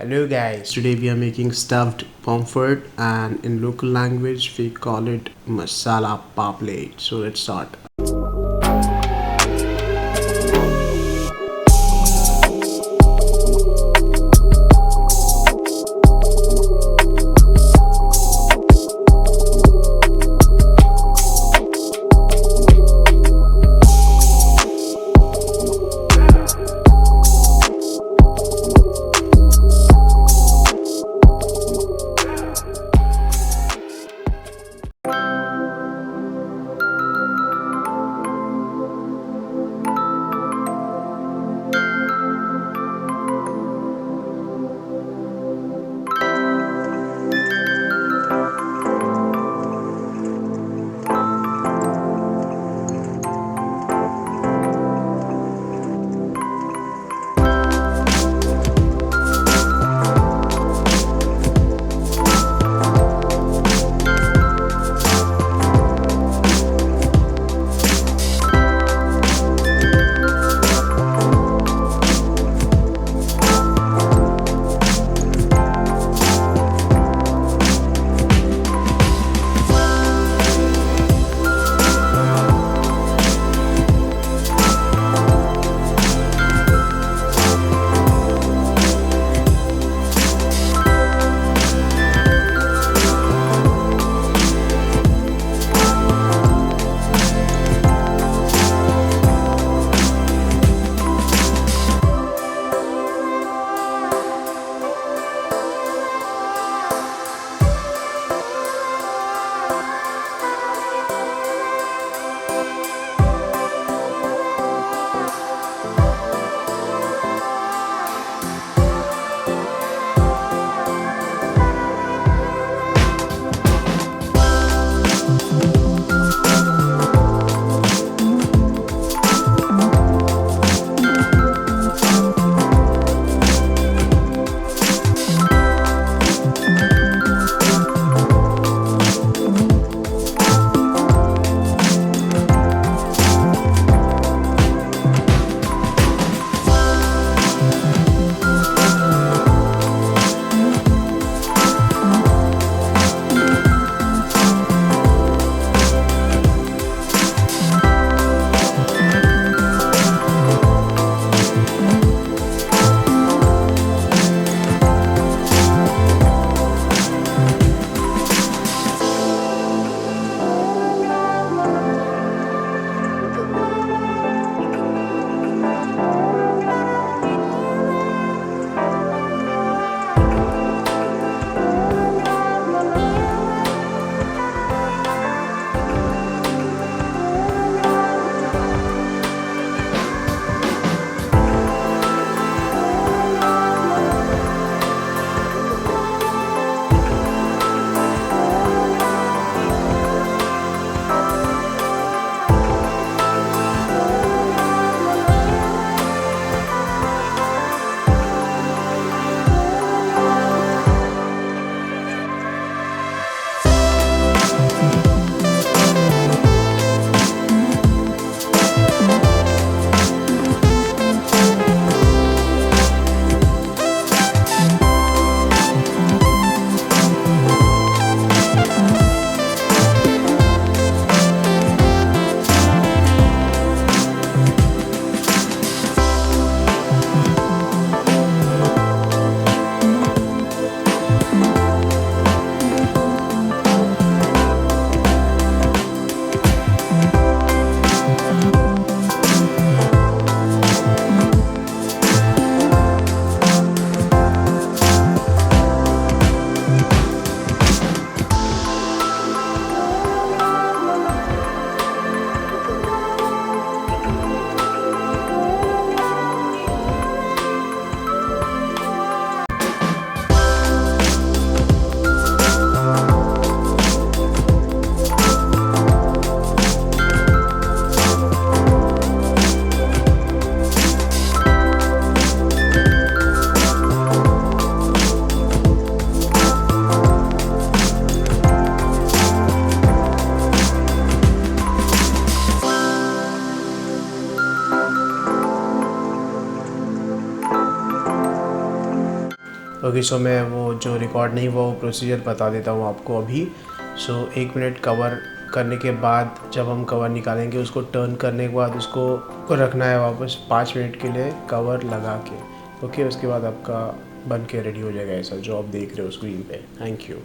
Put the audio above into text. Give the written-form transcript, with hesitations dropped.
Hello guys, today we are making stuffed pomfret and in local language we call it masala paplet. So let's start. Okay, so मैं वो जो record नहीं हुआ वो procedure बता देता हूँ आपको अभी। सो 1 मिनट कवर करने के बाद जब हम कवर निकालेंगे, उसको टर्न करने के बाद उसको रखना है वापस 5 मिनट के लिए कवर लगा के। ओके, उसके बाद आपका बन के रेडी हो जाएगा ऐसा जो आप देख रहे हो स्क्रीन पे। Thank you.